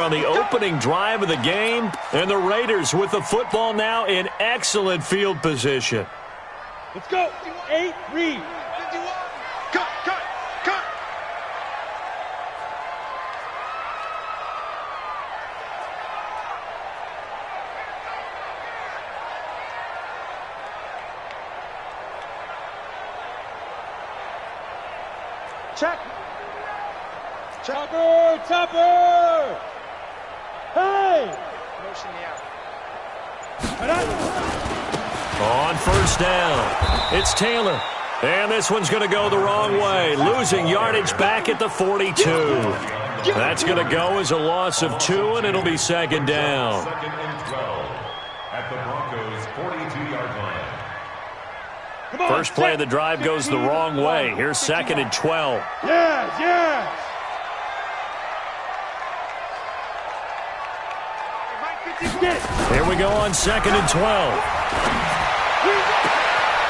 on the opening drive of the game, and the Raiders with the football now in excellent field position. Let's go. 8, read. Cut. Check. Topper. Hey. Motion me out. On first down, it's Taylor. And this one's going to go the wrong way, losing yardage back at the 42. That's going to go as a loss of 2, and it'll be second down. Second and 12 at the Broncos' 42-yard line. First play of the drive goes the wrong way. Here's second and 12. Yes. Here we go on second and 12.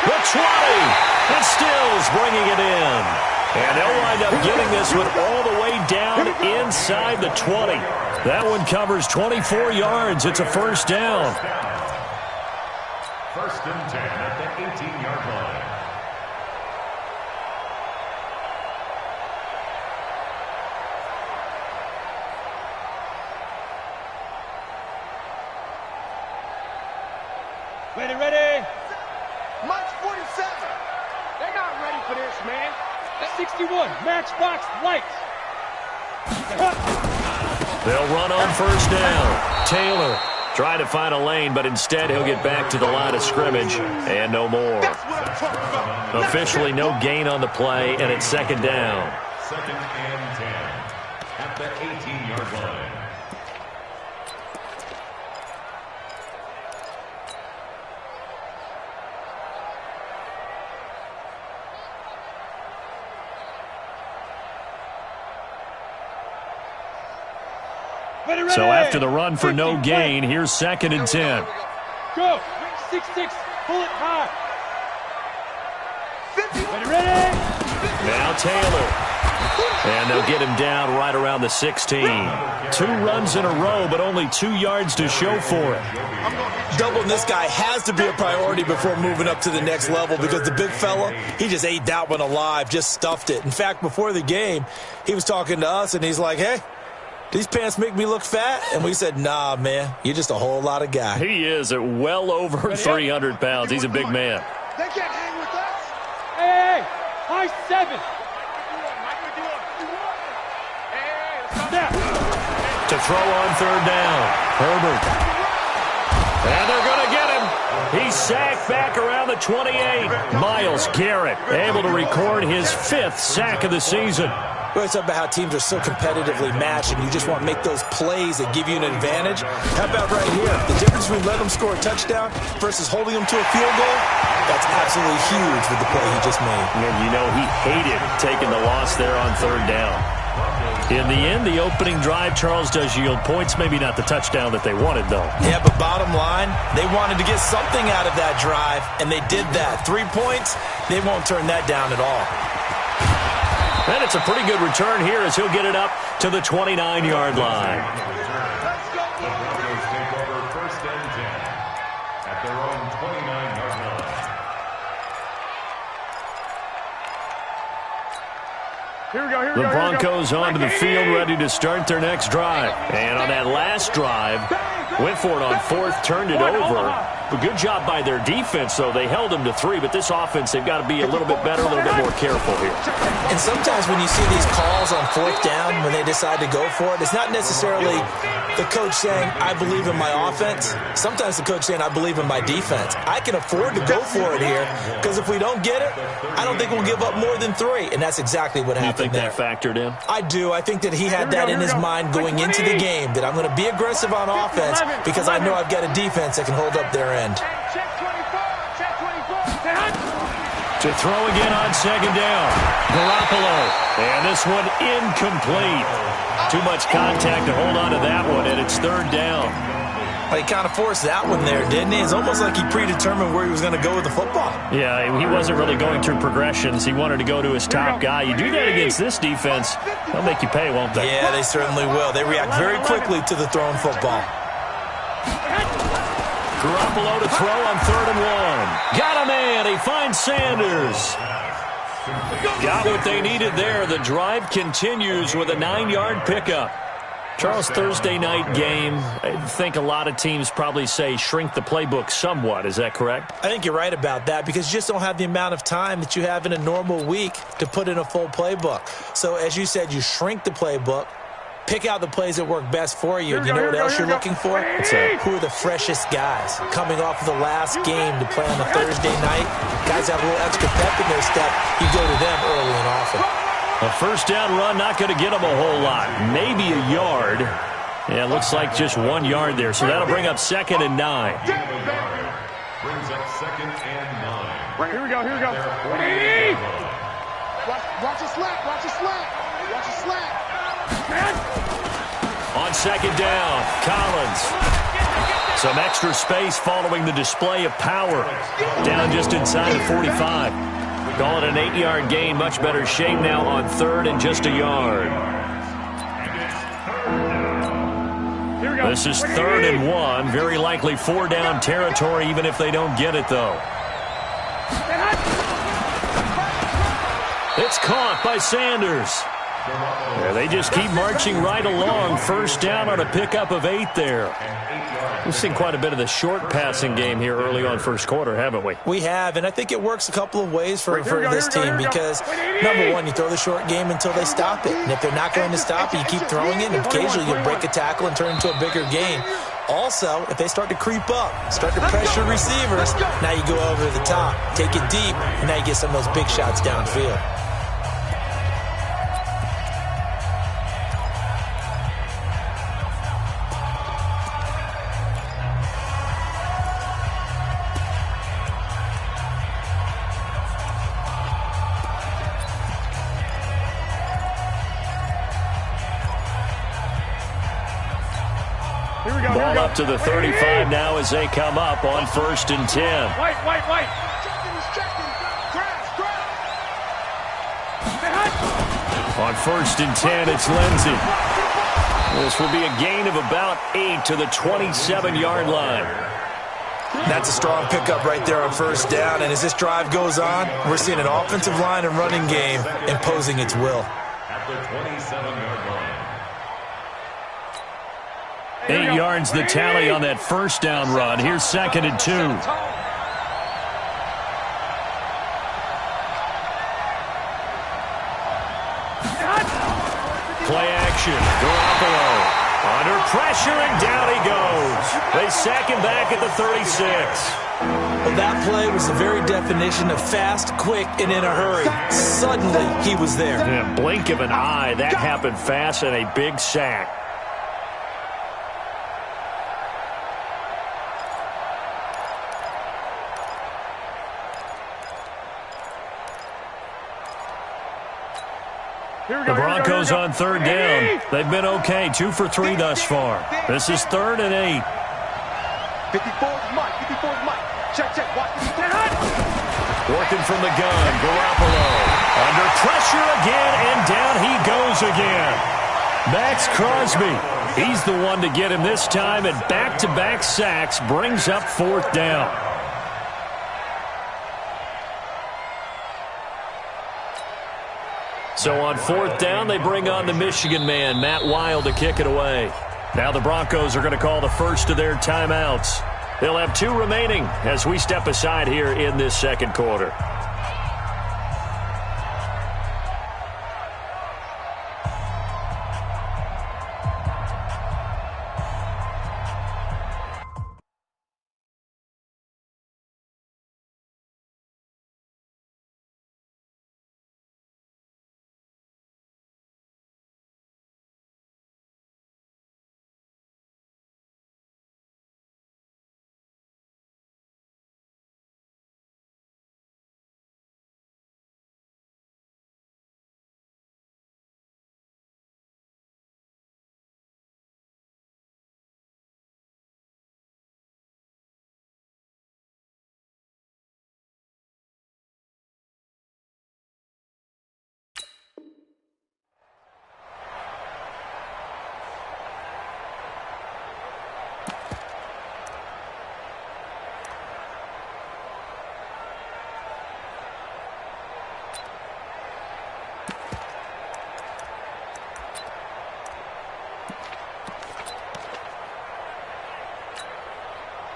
The 20. And Stills bringing it in. And they'll wind up getting this one all the way down inside the 20. That one covers 24 yards. It's a first down. First and 10 at the 18-yard line. Ready. March 47. They're not ready for this, man. That's 61. Matchbox lights. They'll run on first down. Taylor trying to find a lane, but instead he'll get back to the line of scrimmage and no more. Officially no gain on the play, and it's second down. Second and 10 at the 18-yard line. So after the run for no gain, here's second and 10. Go. 6-6. Pull it high. Ready. Now Taylor. And they'll get him down right around the 16. 2 runs in a row, but only 2 yards to show for it. Doubling this guy has to be a priority before moving up to the next level because the big fella, he just ate that one alive, just stuffed it. In fact, before the game, he was talking to us, and he's like, hey, these pants make me look fat? And we said, nah, man, you're just a whole lot of guy. He is at well over 300 pounds. He's a big man. They can't hang with us. Hey. High 7. To throw on third down. Herbert. And they're going to get him. He's sacked back around the 28. Myles Garrett able to record his 5th sack of the season. We always talk about how teams are so competitively matched, and you just want to make those plays that give you an advantage. How about right here? The difference between letting them score a touchdown versus holding them to a field goal, that's absolutely huge with the play he just made. And you know he hated taking the loss there on third down. In the end, the opening drive, Charles, does yield points. Maybe not the touchdown that they wanted, though. Yeah, but bottom line, they wanted to get something out of that drive, and they did that. 3 points, they won't turn that down at all. And it's a pretty good return here as he'll get it up to the 29-yard line. The Broncos take over first and 10 at their own 29-yard line. The Broncos onto the field ready to start their next drive. And on that last drive, went for it on 4th, turned it over. A good job by their defense, though. They held them to 3, but this offense, they've got to be a little bit better, a little bit more careful here. And sometimes when you see these calls on 4th down, when they decide to go for it, it's not necessarily the coach saying, I believe in my offense. Sometimes the coach saying, I believe in my defense. I can afford to go for it here, because if we don't get it, I don't think we'll give up more than 3. And that's exactly what happened there. You think that factored in? I do. I think that he had that in his mind going into the game, that I'm going to be aggressive on offense because I know I've got a defense that can hold up their end. To throw again on second down. Garoppolo. And this one incomplete. Too much contact to hold on to that one, and it's third down. Well, he kind of forced that one there, didn't he? It's almost like he predetermined where he was going to go with the football. Yeah, he wasn't really going through progressions. He wanted to go to his top guy. You do that against this defense, they'll make you pay, won't they? Yeah, they certainly will. They react very quickly to the thrown football. Garoppolo to throw on 3rd and 1. Got a man. He finds Sanders. Got what they needed there. The drive continues with a 9-yard pickup. Charles, Thursday night game, I think a lot of teams probably say shrink the playbook somewhat. Is that correct? I think you're right about that because you just don't have the amount of time that you have in a normal week to put in a full playbook. So, as you said, you shrink the playbook, pick out the plays that work best for you. And you know what else you're looking for? Who are the freshest guys coming off of the last game to play on a Thursday night? Guys have a little extra pep in their step. You go to them early and often. A first down run, not going to get them a whole lot. Maybe a yard. Yeah, it looks like just 1 yard there. So that'll bring up 2nd and 9. Brings up 2nd and 9. Here we go. Watch the slap. Watch the slap. On 2nd down, Collins. Some extra space following the display of power. Down just inside the 45. Call it an 8-yard gain. Much better shape now on 3rd and just a yard. This is 3rd and 1. Very likely 4-down territory even if they don't get it, though. It's caught by Sanders. Yeah, they just keep marching right along. First down on a pickup of 8 there. We've seen quite a bit of the short passing game here early on first quarter, haven't we? We have, and I think it works a couple of ways for this team because, number one, you throw the short game until they stop it. And if they're not going to stop it, you keep throwing it, and occasionally you'll break a tackle and turn it into a bigger gain. Also, if they start to creep up, start to pressure receivers, now you go over the top, take it deep, and now you get some of those big shots downfield. Ball up to the 35 now as they come up on 1st and 10. White. On 1st and 10, it's Lindsey. This will be a gain of about 8 to the 27-yard line. That's a strong pickup right there on 1st down, and as this drive goes on, we're seeing an offensive line and running game imposing its will. At the 27-yard line. 8 yards the tally on that first down run. Here's 2nd and 2. Play action. Garoppolo under pressure, and down he goes. They sack him back at the 36. Well, that play was the very definition of fast, quick, and in a hurry. Suddenly, he was there. In a blink of an eye, that happened fast, and a big sack. The Broncos on 3rd down. They've been okay, 2 for 3 thus far. This is 3rd and 8. 54's Mike. Check. Watch the Working from the gun, Garoppolo. Under pressure again, and down he goes again. Max Crosby. He's the one to get him this time, and back-to-back sacks brings up 4th down. So on 4th down, they bring on the Michigan man, Matt Wild, to kick it away. Now the Broncos are going to call the first of their timeouts. They'll have 2 remaining as we step aside here in this second quarter.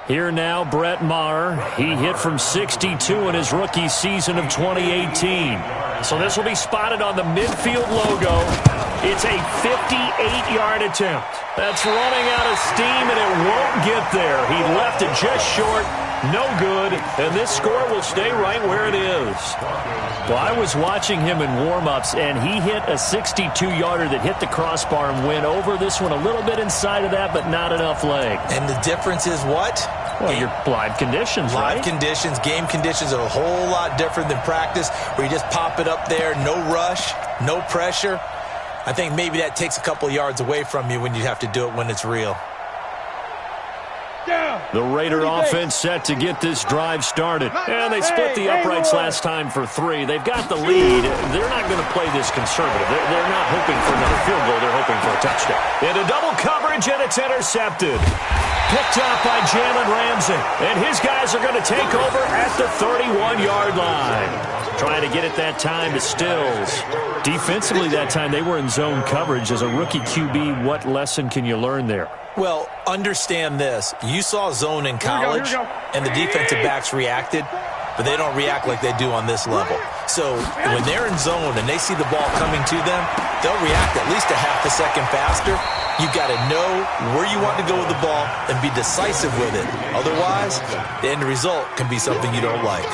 Here now, Brett Maher. He hit from 62 in his rookie season of 2018. So this will be spotted on the midfield logo. It's a 58-yard attempt. That's running out of steam, and it won't get there. He left it just short. No good, and this score will stay right where it is. Well, I was watching him in warm-ups, and he hit a 62-yarder that hit the crossbar and went over. This one a little bit inside of that, but not enough leg. And the difference is what? Well, your live conditions, right? Live conditions, game conditions are a whole lot different than practice, where you just pop it up there, no rush, no pressure. I think maybe that takes a couple yards away from you when you have to do it when it's real. The Raider offense set to get this drive started. And they split the uprights last time for 3. They've got the lead. They're not going to play this conservative. They're not hoping for another field goal. They're hoping for a touchdown. Into double coverage, and it's intercepted. Picked up by Jalen Ramsey. And his guys are going to take over at the 31-yard line. Trying to get it that time to Stills. Defensively that time, they were in zone coverage. As a rookie QB, what lesson can you learn there? Well, understand this. You saw zone in college, and the defensive backs reacted, but they don't react like they do on this level. So when they're in zone and they see the ball coming to them, they'll react at least a half a second faster. You've got to know where you want to go with the ball and be decisive with it. Otherwise, the end result can be something you don't like.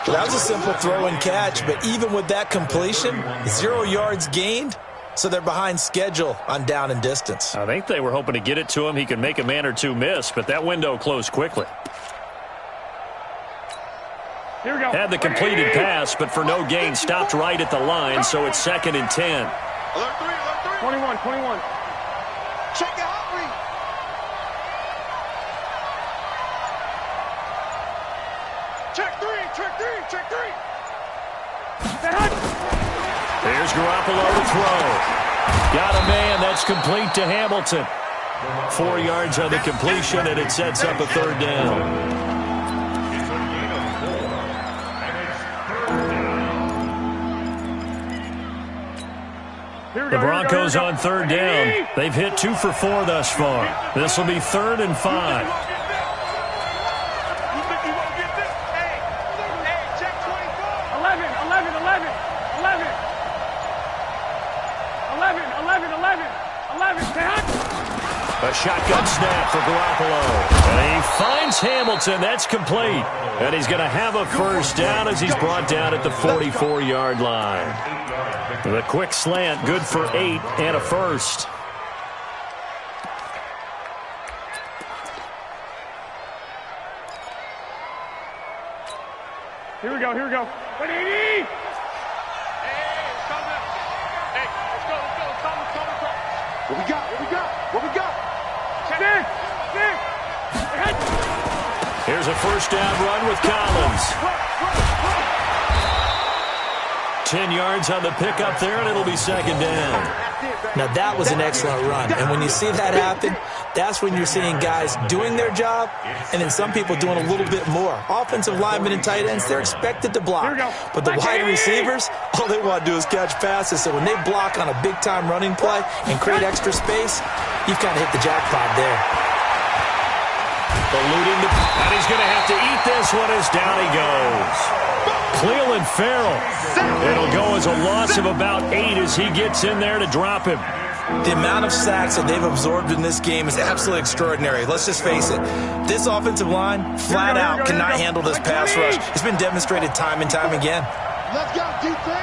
That was a simple throw and catch, but even with that completion, 0 yards gained, so they're behind schedule on down and distance. I think they were hoping to get it to him. He could make a man or two miss, but that window closed quickly. Here we go. Had the completed pass, but for no gain, stopped right at the line, so it's 2nd and 10. Alert 3, 21. Check it out, read. Check 3. Here's Garoppolo to throw. Got a man. That's complete to Hamilton. 4 yards on the completion, and it sets up a 3rd down. The Broncos on 3rd down. They've hit 2 for 4 thus far. This will be 3rd and 5. A shotgun snap for Garoppolo. And he finds Hamilton. That's complete. And he's going to have a 1st down as he's brought down at the 44-yard line. The quick slant, good for 8 and a 1st. Here we go. What do you need? What we got? Here's a 1st down run with Collins. 10 yards on the pickup there, and it'll be 2nd down. Now, that was an excellent run. And when you see that happen, that's when you're seeing guys doing their job and then some people doing a little bit more. Offensive linemen and tight ends, they're expected to block. But the wide receivers, all they want to do is catch passes. So when they block on a big-time running play and create extra space, you've kind of hit the jackpot there. Eluding and he's going to have to eat this one as down he goes. Cleveland Farrell. It'll go as a loss of about 8 as he gets in there to drop him. The amount of sacks that they've absorbed in this game is absolutely extraordinary. Let's just face it. This offensive line, flat out, cannot handle this pass rush. It's been demonstrated time and time again. Let's go, defense.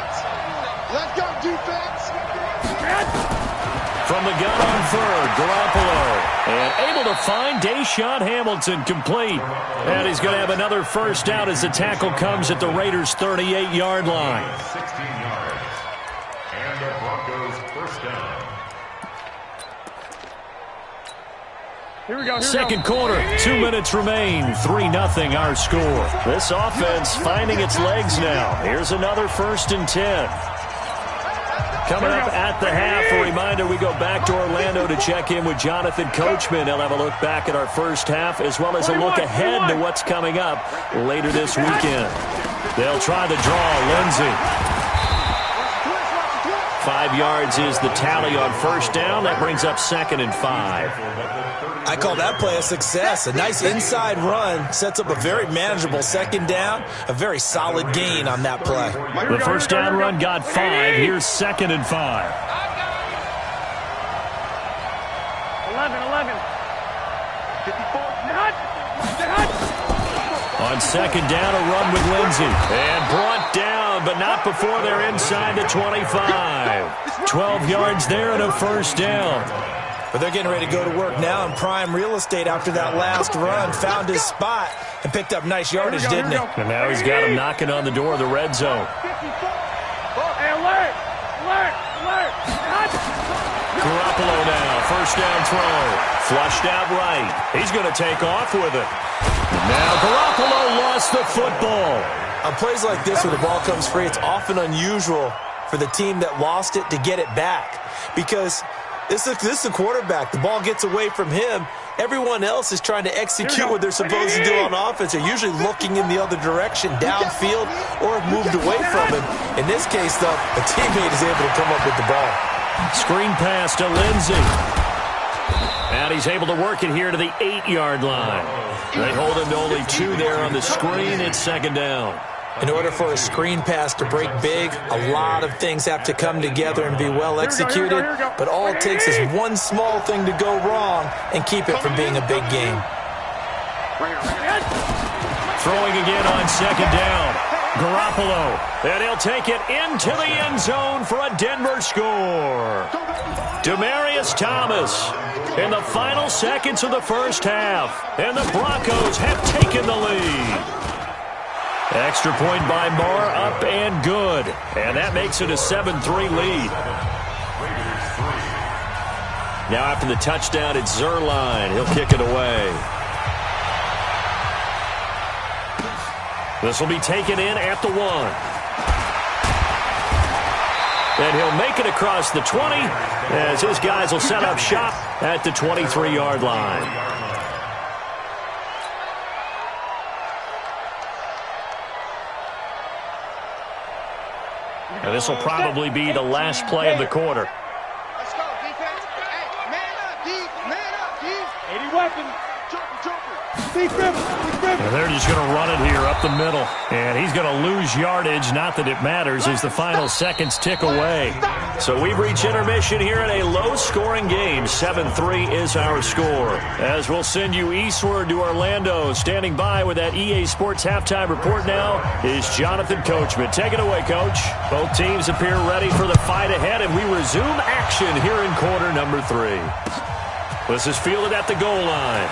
From the gun on 3rd, Garoppolo. And able to find Deshaun Hamilton complete. And he's going to have another 1st down as the tackle comes at the Raiders' 38-yard line. 16 yards. And the Broncos 1st down. Here we go. 2nd quarter, 2 minutes remain, 3-0 our score. This offense finding its legs now. Here's another 1st and 10. Coming up at the half, a reminder, we go back to Orlando to check in with Jonathan Coachman. He'll have a look back at our 1st half as well as a look ahead to what's coming up later this weekend. They'll try the draw, Lindsey. 5 yards is the tally on first down. That brings up 2nd and 5. I call that play a success. A nice inside run sets up a very manageable 2nd down. A very solid gain on that play. The first down run got 5. Here's 2nd and 5. 11. 54. On 2nd down, a run with Lindsey. And brought down, but not before they're inside the 25. 12 yards there and a first down. But they're getting ready to go to work now in prime real estate after that last run. Found his spot and picked up nice yardage, didn't he? And now he's got him knocking on the door of the red zone. Hey, alert! Garoppolo now, first down throw. Flushed out right. He's going to take off with it. Now Garoppolo lost the football. On plays like this where the ball comes free, it's often unusual for the team that lost it to get it back. Because this is the quarterback. The ball gets away from him. Everyone else is trying to execute what they're supposed to do on offense. They're usually looking in the other direction, downfield, or have moved away from him. In this case, though, a teammate is able to come up with the ball. Screen pass to Lindsey. And he's able to work it here to the 8-yard line. They hold him to only 2 there on the screen. It's 2nd down. In order for a screen pass to break big, a lot of things have to come together and be well executed. But all it takes is one small thing to go wrong and keep it from being a big game. Throwing again on 2nd down. Garoppolo. And he'll take it into the end zone for a Denver score. Demaryius Thomas in the final seconds of the first half. And the Broncos have taken the lead. Extra point by Moore, up and good. And that makes it a 7-3 lead. Now after the touchdown, it's Zerline. He'll kick it away. This will be taken in at the 1. And he'll make it across the 20 as his guys will set up shop at the 23-yard line. And this will probably be the last play of the quarter. Let's go, defense. Hey, man up, D. Man up, D. 80 weapons. And they're just going to run it here up the middle. And he's going to lose yardage. Not that it matters as the final seconds tick away. So we've reached intermission here in a low-scoring game. 7-3 is our score. As we'll send you eastward to Orlando. Standing by with that EA Sports halftime report now is Jonathan Coachman. Take it away, Coach. Both teams appear ready for the fight ahead, and we resume action here in quarter number 3. This is fielded at the goal line.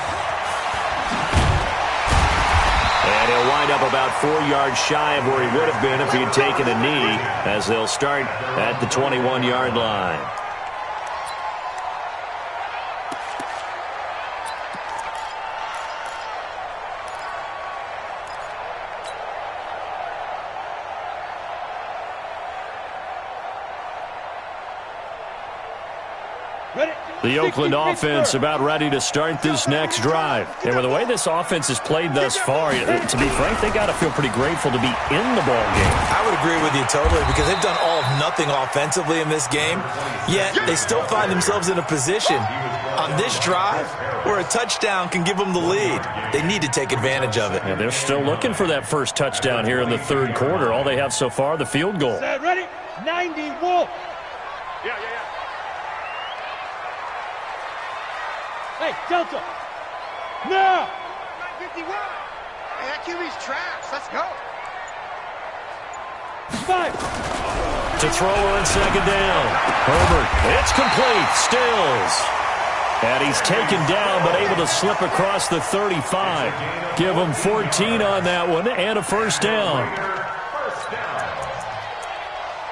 And he'll wind up about 4 yards shy of where he would have been if he had taken a knee, as they'll start at the 21-yard line. The Oakland offense about ready to start this next drive. And with the way this offense has played thus far, to be frank, they got to feel pretty grateful to be in the ball game. I would agree with you totally because they've done all of nothing offensively in this game, yet they still find themselves in a position on this drive where a touchdown can give them the lead. They need to take advantage of it. And they're still looking for that first touchdown here in the third quarter. All they have so far, the field goal. Ready? 90, Wolf. Yeah. Hey, Delta! Now! 51! Hey, that QB's trash. Let's go. 5. To throw on second down. Herbert. It's complete. Stills. And he's taken down but able to slip across the 35. Give him 14 on that one and a first down.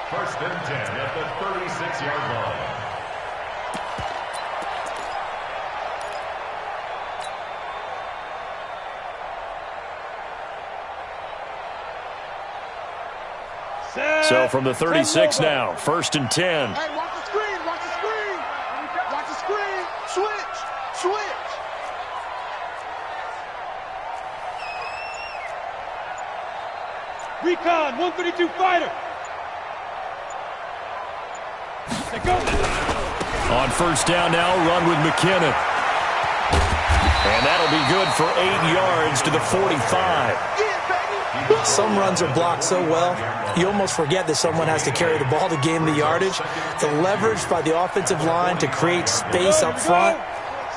First and 10 at the 36-yard line. So from the 36 now, first and 10. Hey, watch the screen, watch the screen. Watch the screen. Switch. Recon, 132 fighter. On first down now, run with McKinnon. And that'll be good for 8 yards to the 45. Some runs are blocked so well, you almost forget that someone has to carry the ball to gain the yardage. The leverage by the offensive line to create space up front,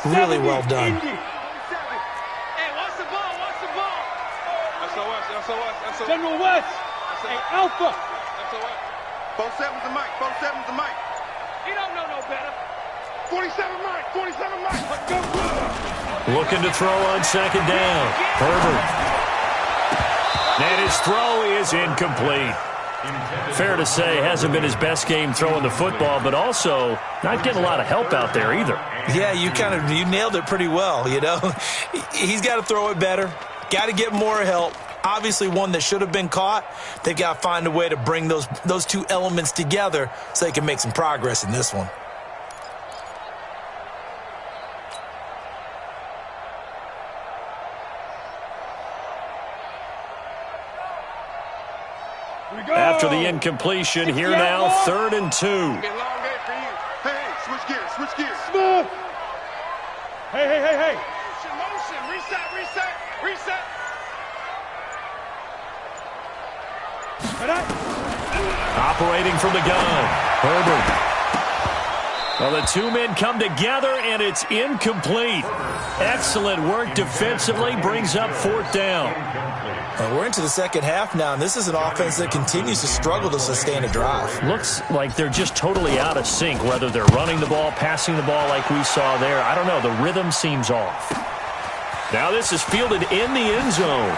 really well done. Hey, watch the ball, watch the ball. SOS. General West. Hey, Alpha. SOS. 47's the mic, 47's the mic. He don't know no better. 47 mic, 47 mic. Let's go. Looking to throw on second down. Herbert. And his throw is incomplete. Fair to say, hasn't been his best game throwing the football, but also not getting a lot of help out there either. Yeah, you nailed it pretty well, you know. He's got to throw it better. Got to get more help. Obviously one that should have been caught. They've got to find a way to bring those two elements together so they can make some progress in this one. After the incompletion, here now, 3rd and 2. Long day for you. Hey, switch gears. Smooth. Hey. Motion. Reset. Operating from the gun. Herbert. Well, the two men come together, and it's incomplete. Excellent work defensively, brings up 4th down. We're into the second half now, and this is an offense that continues to struggle to sustain a drive. Looks like they're just totally out of sync, whether they're running the ball, passing the ball like we saw there. I don't know. The rhythm seems off. Now this is fielded in the end zone.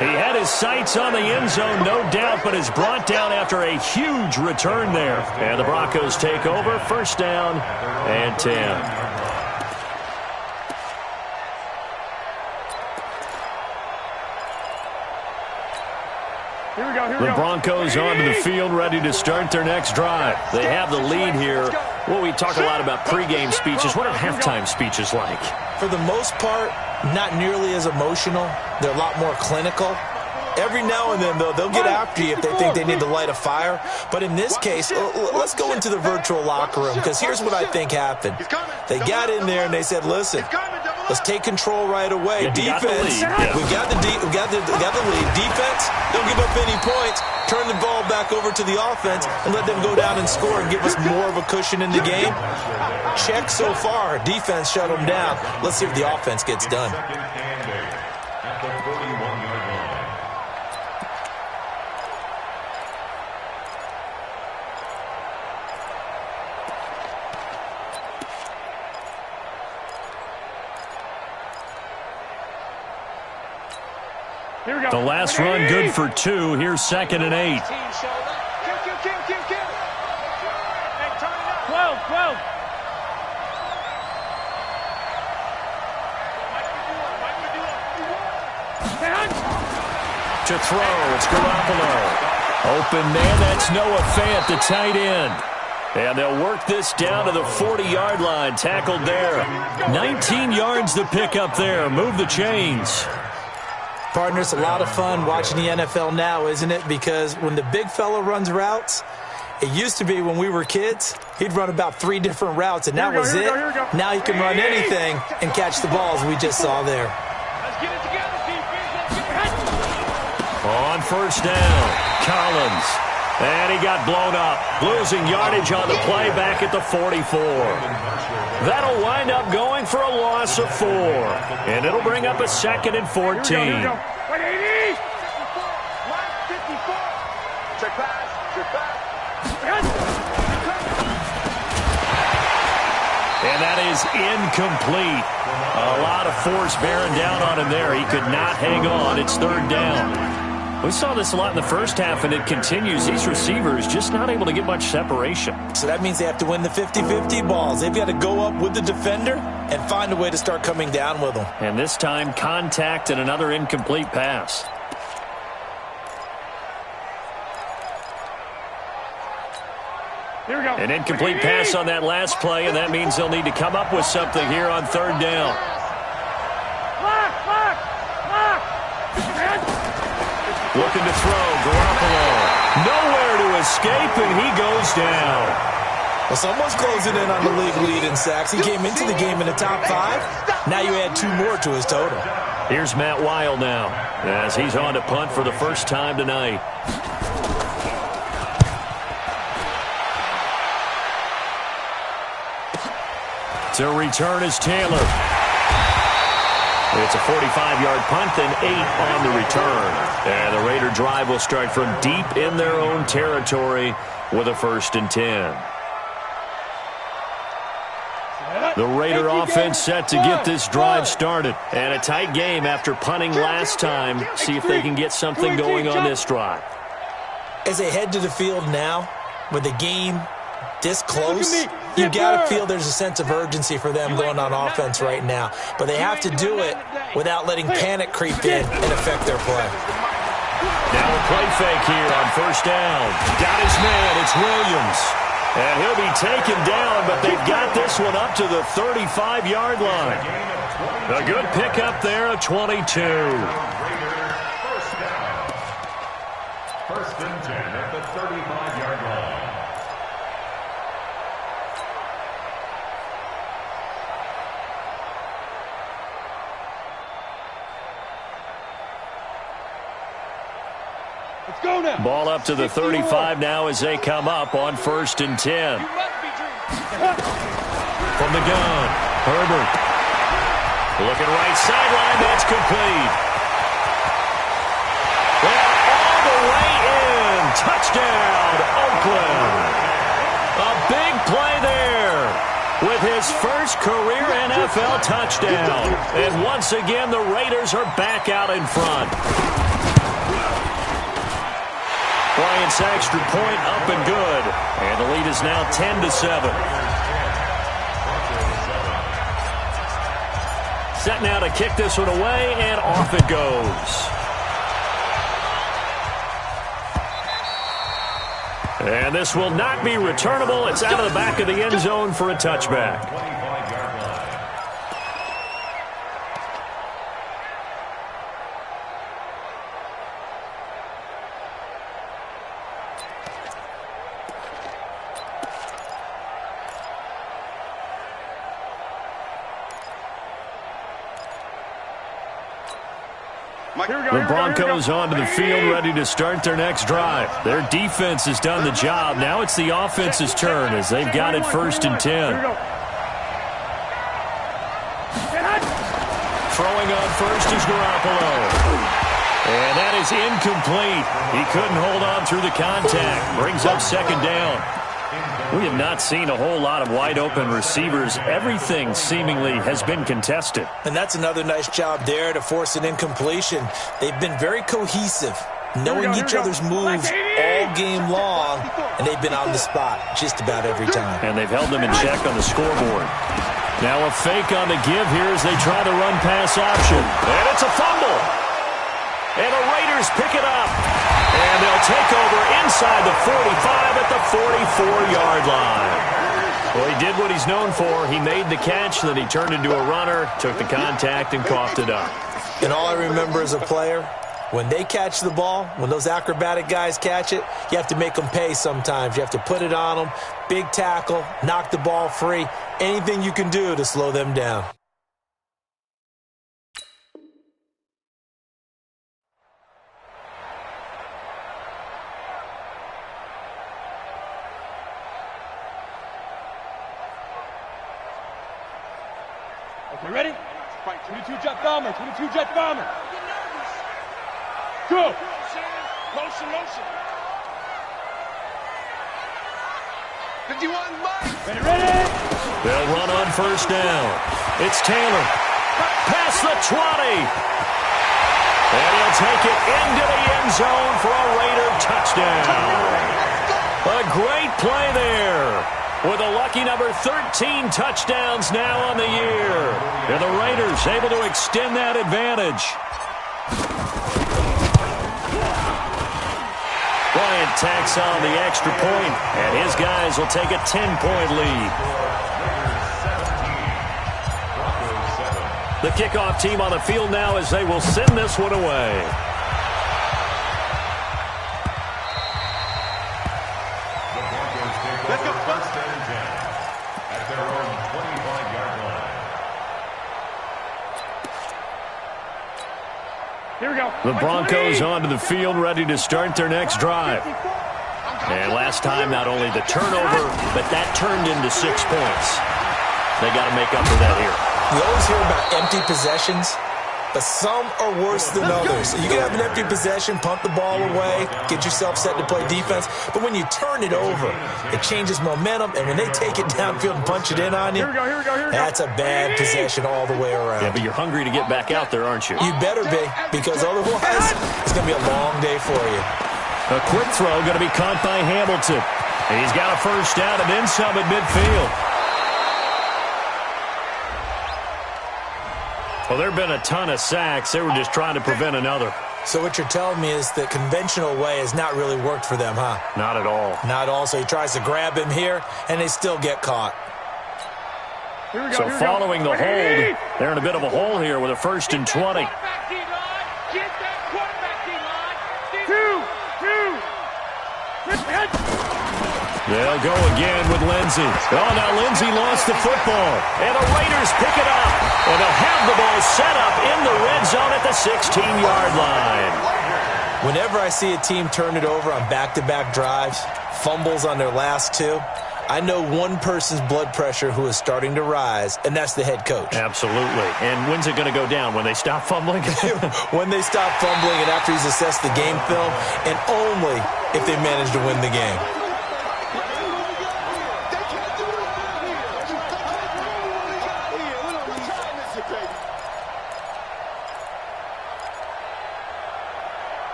He had his sights on the end zone, no doubt, but is brought down after a huge return there. And the Broncos take over, 1st down and 10. Here we go. The Broncos onto the field, ready to start their next drive. They have the lead here. Well, we talk a lot about pregame speeches. What are halftime speeches like? For the most part, not nearly as emotional. They're a lot more clinical. Every now and then, though, they'll get after you if they think they need to light a fire. But in this case, let's go into the virtual locker room, because here's what I think happened. They got in there and they said, listen, let's take control right away. Defense, we got the lead. Defense, don't give up any points. Turn the ball back over to the offense and let them go down and score and give us more of a cushion in the game. Check so far. Defense shut them down. Let's see if the offense gets done. The last run good for 2. Here's 2nd and 8. 12. To throw, it's Garoppolo. Open man, that's Noah Fant, the tight end. And they'll work this down to the 40-yard line, tackled there. 19 yards to pick up there. Move the chains. Partner, it's a lot of fun watching the NFL now, isn't it? Because when the big fella runs routes, it used to be when we were kids, he'd run about 3 different routes, and that was it. Now he can run anything and catch the balls we just saw there. Let's get it together, defense. Let's get it. On first down, Collins. And he got blown up, losing yardage on the play back at the 44. That'll wind up going for a loss of 4. And it'll bring up a 2nd and 14. Here we go. Wait, 80. 54. Check pass. And that is incomplete. A lot of force bearing down on him there. He could not hang on. It's 3rd down. We saw this a lot in the first half, and it continues. These receivers just not able to get much separation. So that means they have to win the 50-50 balls. They've got to go up with the defender and find a way to start coming down with them. And this time, contact and another incomplete pass. Here we go. An incomplete pass on that last play, and that means they'll need to come up with something here on 3rd down. Lock. Looking to throw. Garoppolo. Nowhere to escape, and he goes down. Well, someone's closing in on the league lead in sacks. He came into the game in the top 5. Now you add 2 more to his total. Here's Matt Weil now as he's on to punt for the first time tonight. To return is Taylor. It's a 45-yard punt and 8 on the return. And the Raider drive will start from deep in their own territory with a 1st and 10. The Raider offense set to get this drive started. And a tight game after punting last time. See if they can get something going on this drive. As they head to the field now, with the game this close, you got to feel there's a sense of urgency for them going on offense right now. But they have to do it without letting panic creep in and affect their play. Now a play fake here on 1st down. Got his man. It's Williams. And he'll be taken down, but they've got this one up to the 35-yard line. A good pickup there of 22. 1st and 10 at the 35-yard line. Let's go now. Ball up to the 35 now as they come up on 1st and 10. From the gun, Herbert. Looking right sideline, that's complete. Well, all the way in. Touchdown, Oakland. A big play there with his first career NFL touchdown. And once again, the Raiders are back out in front. Bryant's extra point up and good. And the lead is now 10-7. Set now to kick this one away, and off it goes. And this will not be returnable. It's out of the back of the end zone for a touchback. The Broncos onto the field, ready to start their next drive. Their defense has done the job. Now it's the offense's turn as they've got it 1st and 10. Throwing on first is Garoppolo. And that is incomplete. He couldn't hold on through the contact. Brings up 2nd down. We have not seen a whole lot of wide-open receivers. Everything seemingly has been contested. And that's another nice job there to force an incompletion. They've been very cohesive, knowing each other's moves all game long, and they've been on the spot just about every time. And they've held them in check on the scoreboard. Now a fake on the give here as they try the run-pass option. And it's a fumble. And the Raiders pick it up. And they'll take over inside the 45 at the 44-yard line. Well, he did what he's known for. He made the catch, then he turned into a runner, took the contact, and coughed it up. And all I remember as a player, when they catch the ball, when those acrobatic guys catch it, you have to make them pay sometimes. You have to put it on them, big tackle, knock the ball free, anything you can do to slow them down. Okay, ready? 22 jet bomber, 22 jet bomber. Go! Motion, motion. 51, Mike. Ready? They'll run on 1st down. It's Taylor. Past the 20. And he'll take it into the end zone for a Raider touchdown. A great play there. With a lucky number 13 touchdowns now on the year. And the Raiders able to extend that advantage. Bryant tacks on the extra point, and his guys will take a 10-point lead. The kickoff team on the field now as they will send this one away. Here we go. The Broncos onto the field, ready to start their next drive. And last time, not only the turnover, but that turned into 6 points. They got to make up for that here. We always hear about empty possessions, but some are worse than others. You can have an empty possession, punt the ball away, get yourself set to play defense, but when you turn it over, it changes momentum, and when they take it downfield and punch it in on you, that's a bad possession all the way around. Yeah, but you're hungry to get back out there, aren't you? You better be, because otherwise it's going to be a long day for you. A quick throw going to be caught by Hamilton. He's got a first down and then some at midfield. Well, there have been a ton of sacks. They were just trying to prevent another. So what you're telling me is the conventional way has not really worked for them, huh? Not at all. Not at all. So he tries to grab him here, and they still get caught. So following the hold, they're in a bit of a hole here with a 1st and 20. They'll go again with Lindsey. Oh, now Lindsey lost the football. And the Raiders pick it up. And they'll have the ball set up in the red zone at the 16-yard line. Whenever I see a team turn it over on back-to-back drives, fumbles on their last 2, I know one person's blood pressure who is starting to rise, and that's the head coach. Absolutely. And when's it going to go down? When they stop fumbling? When they stop fumbling and after he's assessed the game film, and only if they manage to win the game.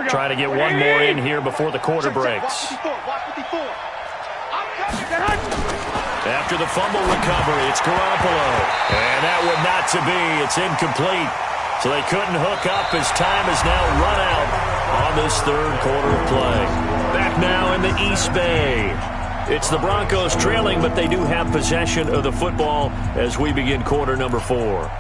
Try to get one more in here before the quarter breaks. After the fumble recovery, it's Garoppolo. And that would not to be. It's incomplete. So they couldn't hook up as time is now run out on this third quarter of play. Back now in the East Bay. It's the Broncos trailing, but they do have possession of the football as we begin quarter number 4.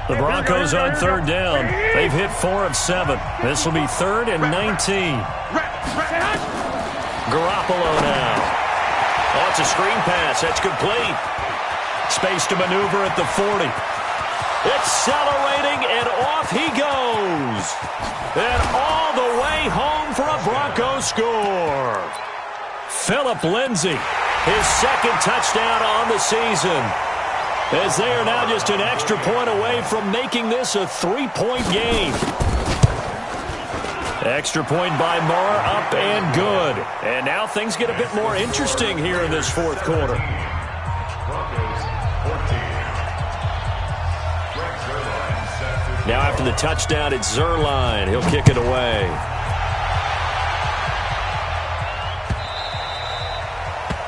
The Broncos on 3rd down. They've hit 4 of 7. This will be 3rd and 19. Garoppolo now. Oh, it's a screen pass. That's complete. Space to maneuver at the 40. Accelerating, and off he goes. And all the way home for a Broncos score. Phillip Lindsay, his 2nd touchdown on the season. As they are now just an extra point away from making this a 3-point game. Extra point by Marr, up and good. And now things get a bit more interesting here in this 4th quarter. Now after the touchdown, it's Zuerlein. He'll kick it away.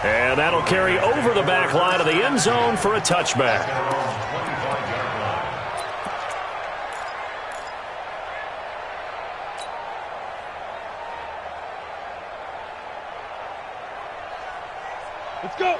And that'll carry over the back line of the end zone for a touchback.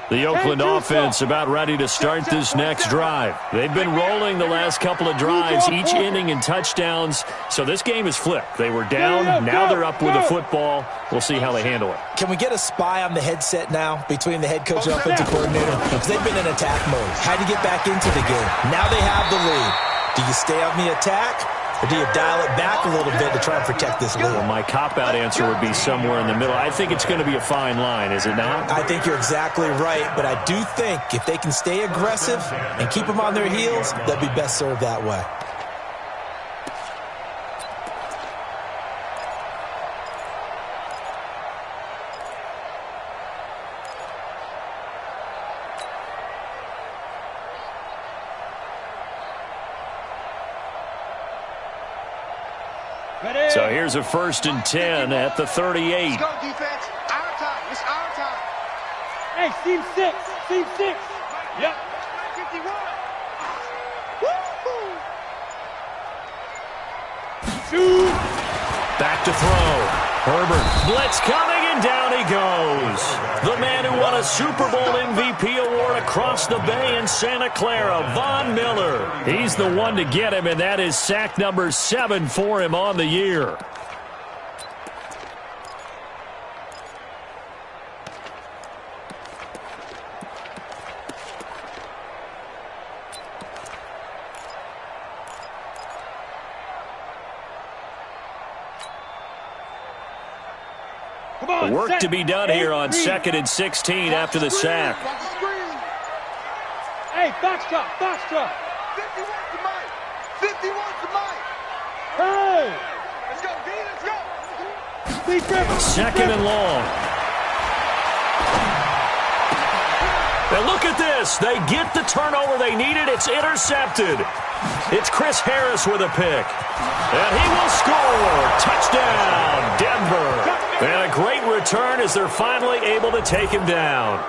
The Oakland offense about ready to start this next drive. They've been rolling the last couple of drives, each inning in touchdowns. So this game is flipped. They were down. Now they're up with the football. We'll see how they handle it. Can we get a spy on the headset now between the head coach and offensive coordinator? Because they've been in attack mode. Had to get back into the game. Now they have the lead. Do you stay on the attack? Or do you dial it back a little bit to try and protect this lead? Well, my cop-out answer would be somewhere in the middle. I think it's going to be a fine line, is it not? I think you're exactly right, but I do think if they can stay aggressive and keep them on their heels, they'll be best served that way. So here's a 1st and 10 at the 38. Let's go, defense. Our time. It's our time. Hey, team 6. Team 6. Yep. 51. Woo-hoo. 2. Back to throw. Herbert. Blitz coming, and down he goes. The man who won a Super Bowl MVP award across the bay in Santa Clara, Von Miller. He's the one to get him, and that is sack number 7 for him on the year. Work to be done here on 2nd and 16 after the sack. Hey, box drop, box drop. 51 to Mike. 51 to Mike. Hey! Let's go, D, let's go. 2nd and long. Now look at this. They get the turnover they needed. It's intercepted. It's Chris Harris with a pick. And he will score. Touchdown, Denver. And a great return as they're finally able to take him down.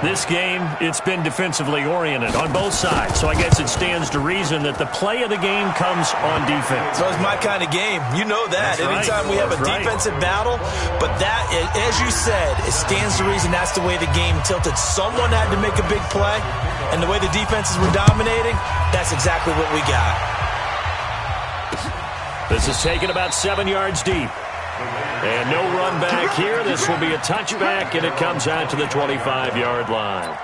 This game, it's been defensively oriented on both sides, so I guess it stands to reason that the play of the game comes on defense. So it's my kind of game. You know that. Anytime we have a defensive battle, but that, as you said, it stands to reason that's the way the game tilted. Someone had to make a big play, and the way the defenses were dominating, that's exactly what we got. This is taken about 7 yards deep. And no run back here. This will be a touchback, and it comes out to the 25-yard line.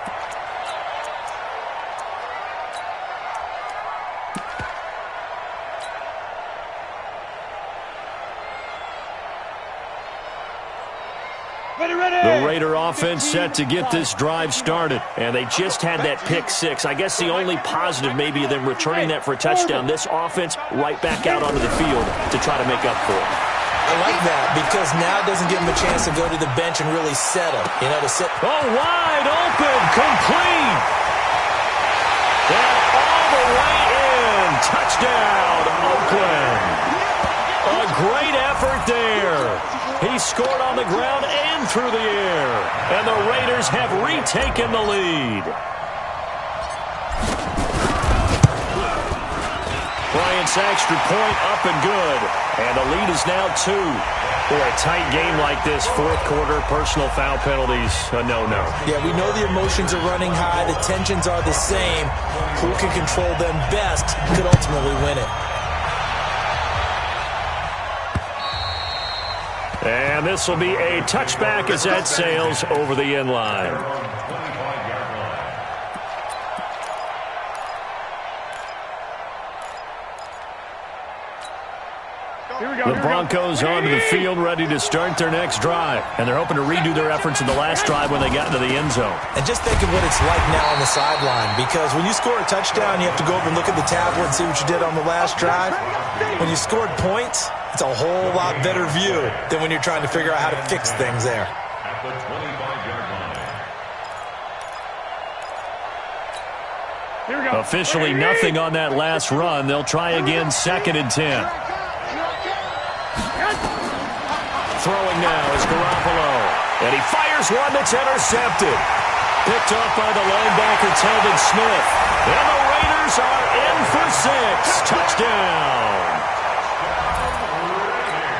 The Raider offense set to get this drive started, and they just had that pick 6. I guess the only positive maybe of them returning that for a touchdown. This offense right back out onto the field to try to make up for it. I like that because now it doesn't give him a chance to go to the bench and really settle. You know, to sit. Oh, wide open, complete. And all the way in. Touchdown, Oakland. A great effort there. He scored on the ground and through the air. And the Raiders have retaken the lead. Bryant's extra point up and good. And the lead is now 2. For a tight game like this, fourth quarter, personal foul penalties, a no-no. Yeah, we know the emotions are running high. The tensions are the same. Who can control them best could ultimately win it. And this will be a touchback as that sails over the end line. The Broncos onto the field ready to start their next drive. And they're hoping to redo their efforts in the last drive when they got into the end zone. And just think of what it's like now on the sideline. Because when you score a touchdown, you have to go over and look at the tablet and see what you did on the last drive. When you scored points, it's a whole lot better view than when you're trying to figure out how to fix things there. At the 25-yard line. Officially nothing on that last run. They'll try again, 2nd and 10. Throwing now is Garoppolo. And he fires one that's intercepted. Picked off by the linebacker, Telvin Smith. And the Raiders are in for 6. Touchdown.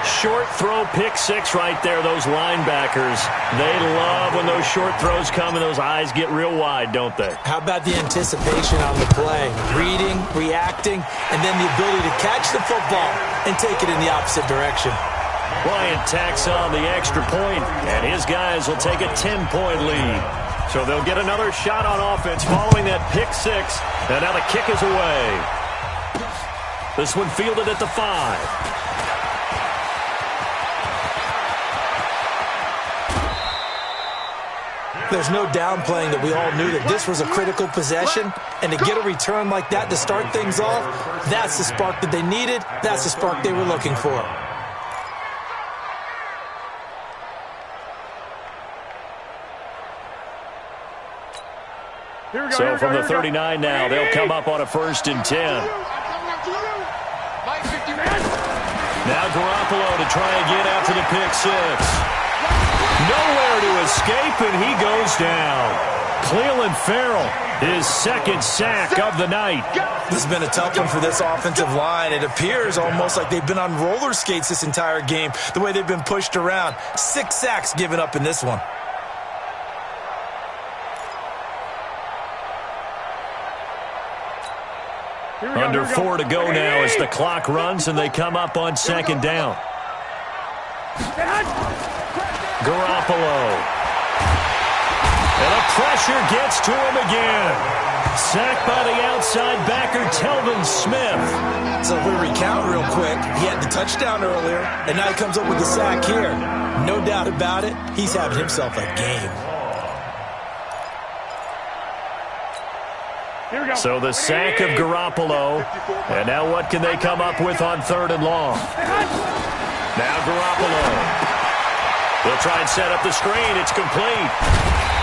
Short throw, pick 6 right there. Those linebackers, they love when those short throws come and those eyes get real wide, don't they? How about the anticipation on the play? Reading, reacting, and then the ability to catch the football and take it in the opposite direction. Bryant tacks on the extra point, and his guys will take a 10-point lead. So they'll get another shot on offense following that pick 6, and now the kick is away. This one fielded at the 5. There's no downplaying that we all knew that this was a critical possession, and to get a return like that to start things off, that's the spark that they needed, that's the spark they were looking for. So from the 39 now, they'll come up on a 1st and 10. Now Garoppolo to try again after the pick 6. Nowhere to escape, and he goes down. Cleveland Farrell, his second sack of the night. This has been a tough one for this offensive line. It appears almost like they've been on roller skates this entire game, the way they've been pushed around. 6 sacks given up in this one. Under 4 to go now as the clock runs and they come up on second down. Garoppolo. And the pressure gets to him again. Sacked by the outside backer, Telvin Smith. So if we recount real quick, he had the touchdown earlier, and now he comes up with the sack here. No doubt about it, he's having himself a game. So the sack of Garoppolo. And now what can they come up with on 3rd and long? Now Garoppolo. They'll try and set up the screen. It's complete.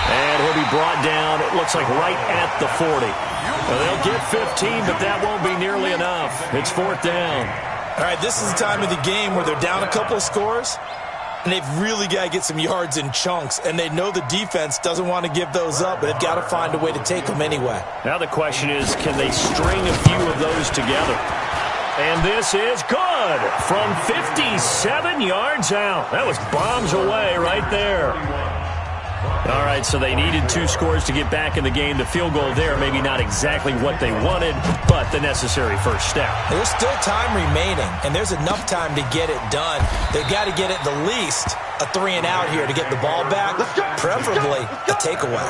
And he'll be brought down, it looks like right at the 40. Now they'll get 15, but that won't be nearly enough. It's 4th down. All right, this is the time of the game where they're down a couple of scores, and they've really got to get some yards in chunks, and they know the defense doesn't want to give those up, but they've got to find a way to take them anyway. Now the question is, can they string a few of those together? And this is good from 57 yards out. That was bombs away right there. All right, so they needed 2 scores to get back in the game. The field goal there, maybe not exactly what they wanted, but the necessary first step. There's still time remaining, and there's enough time to get it done. They've got to get at the least a 3-and-out here to get the ball back, preferably a takeaway.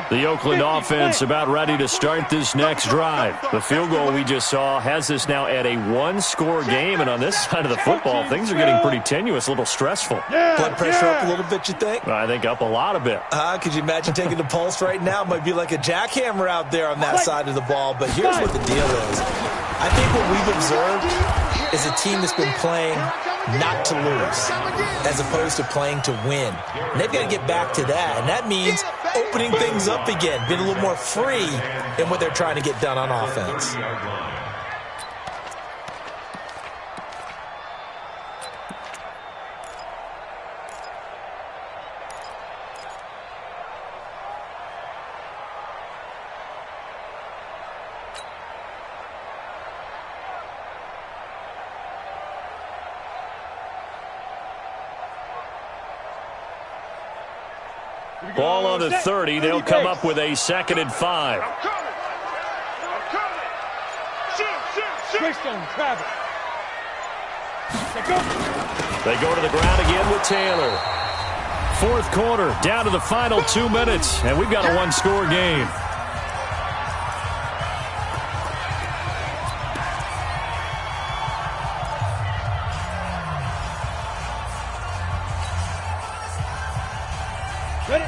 The Oakland offense about ready to start this next drive. The field goal we just saw has us now at a 1-score game, and on this side of the football, things are getting pretty tenuous, a little stressful. Blood pressure up a little bit, you think? I think up a lot a bit. Could you imagine taking the pulse right now? It might be like a jackhammer out there on that side of the ball, but here's what the deal is. I think what we've observed is a team that's been playing not to lose as opposed to playing to win. And they've got to get back to that, and that means opening things up again, being a little more free in what they're trying to get done on offense. Ball on the 30. They'll come up with a 2nd and 5. I'm coming. Shoot. Greystone, Travis. They go to the ground again with Taylor. 4th quarter, down to the final 2 minutes, and we've got a 1-score game.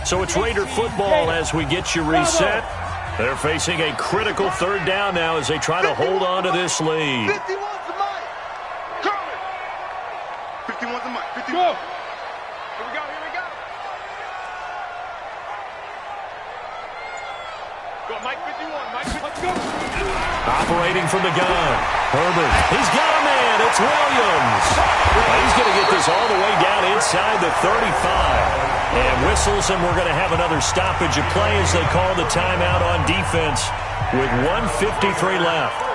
So it's Raider football as we get you reset. They're facing a critical 3rd down now as they try to hold on to this lead. 51's the mic. Coming. 51's the mic. 51. Go. Here we go. Go, Mike 51. Mike 51. Let's go. Operating from the gun. Herbert. He's got a man. It's Williams. He's going to get this all the way down inside the 35. And whistles, and we're going to have another stoppage of play as they call the timeout on defense with 1:53 left.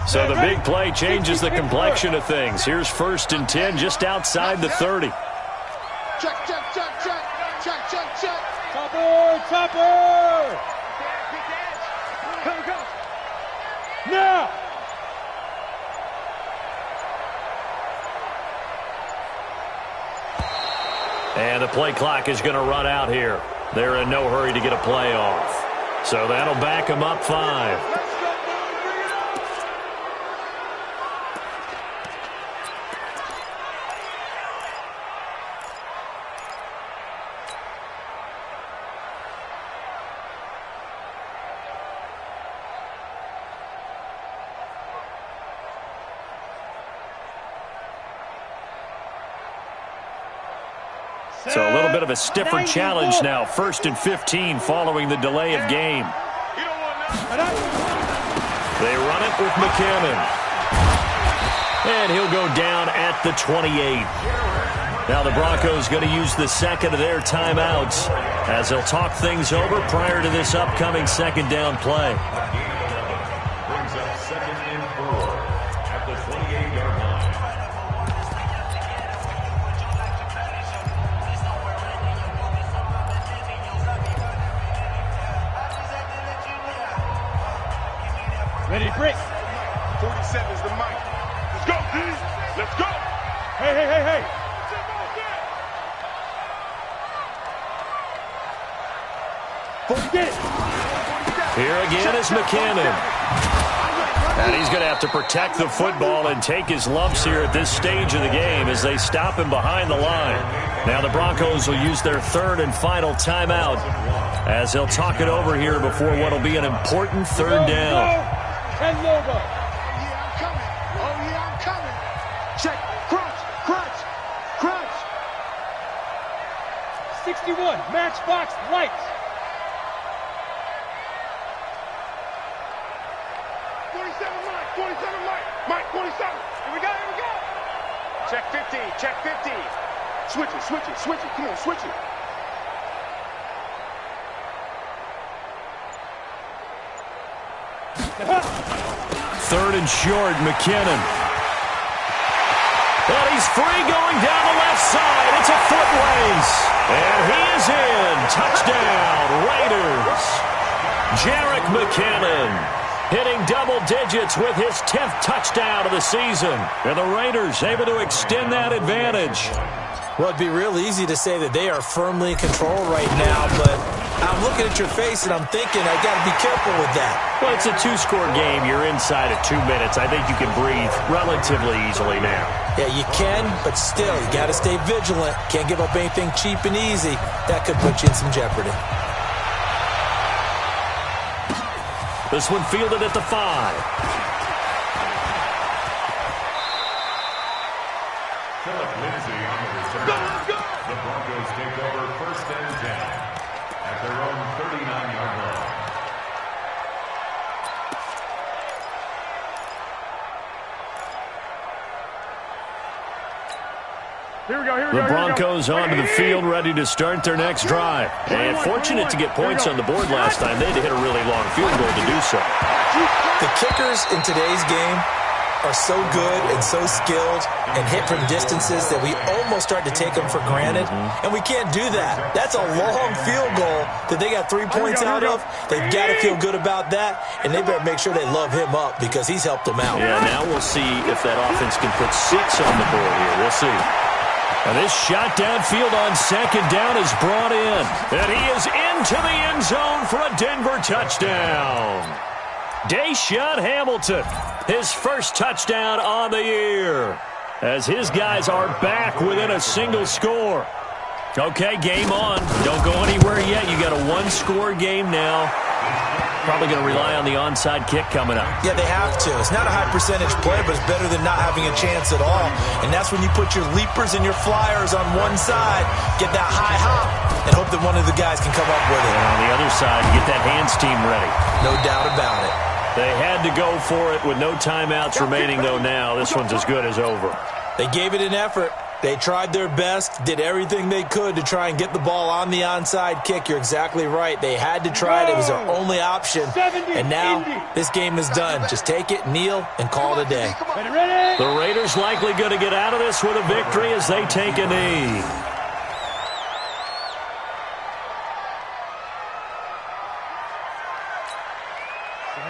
So the big play changes the complexion of things. Here's 1st and 10 just outside the 30. Check. Topper. Go. Now. And the play clock is going to run out here. They're in no hurry to get a play off. So that'll back them up 5. So a little bit of a stiffer challenge now. 1st and 15 following the delay of game. They run it with McKinnon. And he'll go down at the 28. Now the Broncos going to use the second of their timeouts as they'll talk things over prior to this upcoming 2nd down play. Brings up 2nd and 4 at the 28-yard line. Ready, break. 47's the mic. Let's go, D. Let's go. Hey, hey, hey, hey. Here again is McKinnon. And he's going to have to protect the football and take his lumps here at this stage of the game as they stop him behind the line. Now the Broncos will use their 3rd and final timeout as they'll talk it over here before what will be an important 3rd down. And logo. Oh, yeah, I'm coming. Oh, yeah, I'm coming. Check. Crunch, crunch, crunch. 61, Matchbox Lights. 47 Mike, 47 Mike. Mike, 47. Here we go, here we go. Check 50, check 50. Switch it, switch it, switch it. Come on, switch it. Third and short, McKinnon. And he's free going down the left side. It's a foot race. And he is in. Touchdown, Raiders. Jerick McKinnon hitting double digits with his 10th touchdown of the season. And the Raiders able to extend that advantage. Well, it'd be real easy to say that they are firmly in control right now, but I'm looking at your face and I'm thinking I got to be careful with that. Well, it's a 2-score game. You're inside of 2 minutes. I think you can breathe relatively easily now. Yeah, you can, but still, you got to stay vigilant. Can't give up anything cheap and easy. That could put you in some jeopardy. This one fielded at the 5. The Broncos take over 1st and 10 at their own 39-yard line. Here we go, here we go. The Broncos onto the field, ready to start their next drive. And fortunate to get points on the board last time. They had to hit a really long field goal to do so. The kickers in today's game are so good and so skilled and hit from distances that we almost start to take them for granted. And we can't do that. That's a long field goal that they got 3 points out of. They've got to feel good about that, and they better make sure they love him up because he's helped them out. Yeah, now we'll see if that offense can put 6 on the board here. We'll see. And this shot downfield on 2nd down is brought in. And he is into the end zone for a Denver touchdown. Deshaun Hamilton, his first touchdown on the year, as his guys are back within a single score. Okay, game on. Don't go anywhere yet. You got a 1-score game now. Probably going to rely on the onside kick coming up. Yeah, they have to. It's not a high percentage play, but it's better than not having a chance at all. And that's when you put your leapers and your flyers on one side, get that high hop, and hope that one of the guys can come up with it. And on the other side, get that hands team ready. No doubt about it. They had to go for it with no timeouts remaining, though, now. This one's as good as over. They gave it an effort. They tried their best, did everything they could to try and get the ball on the onside kick. You're exactly right. They had to try it. It was their only option. And now this game is done. Just take it, kneel, and call it a day. The Raiders likely going to get out of this with a victory as they take a knee.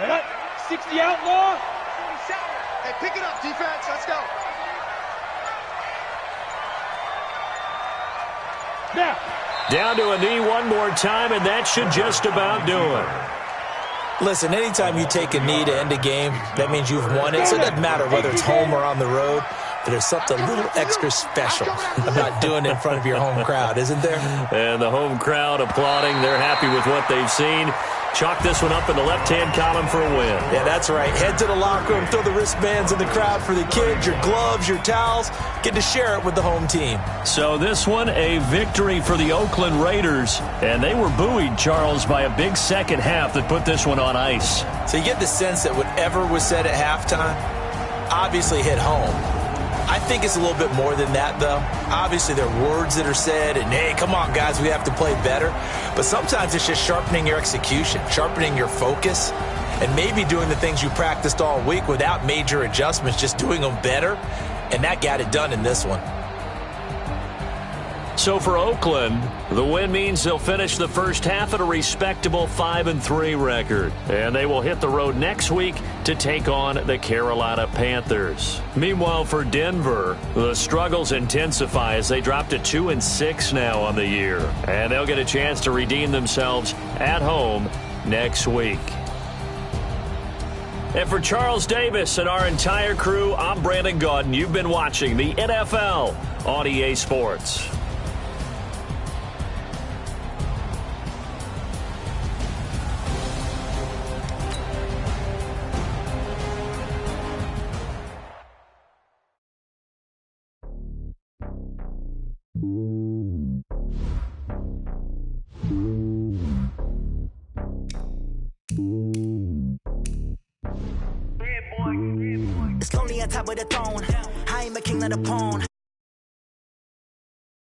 Set up. 60 outlaw. Hey, pick it up, defense. Let's go. Now. Down to a knee one more time, and that should just about do it. Listen, anytime you take a knee to end a game, that means you've won it. So it doesn't matter whether it's home or on the road. But there's something a little extra special about doing it in front of your home crowd, isn't there? And the home crowd applauding. They're happy with what they've seen. Chalk this one up in the left-hand column for a win. Yeah, that's right. Head to the locker room, throw the wristbands in the crowd for the kids, your gloves, your towels. Get to share it with the home team. So this one, a victory for the Oakland Raiders. And they were buoyed, Charles, by a big second half that put this one on ice. So you get the sense that whatever was said at halftime obviously hit home. I think it's a little bit more than that, though. Obviously, there are words that are said, and, hey, come on, guys, we have to play better. But sometimes it's just sharpening your execution, sharpening your focus, and maybe doing the things you practiced all week without major adjustments, just doing them better. And that got it done in this one. So for Oakland, the win means they'll finish the first half at a respectable 5-3 record. And they will hit the road next week to take on the Carolina Panthers. Meanwhile, for Denver, the struggles intensify as they drop to 2-6 now on the year. And they'll get a chance to redeem themselves at home next week. And for Charles Davis and our entire crew, I'm Brandon Gaudin. You've been watching the NFL on EA Sports. It's lonely on top of the throne. I am a king of the pawn.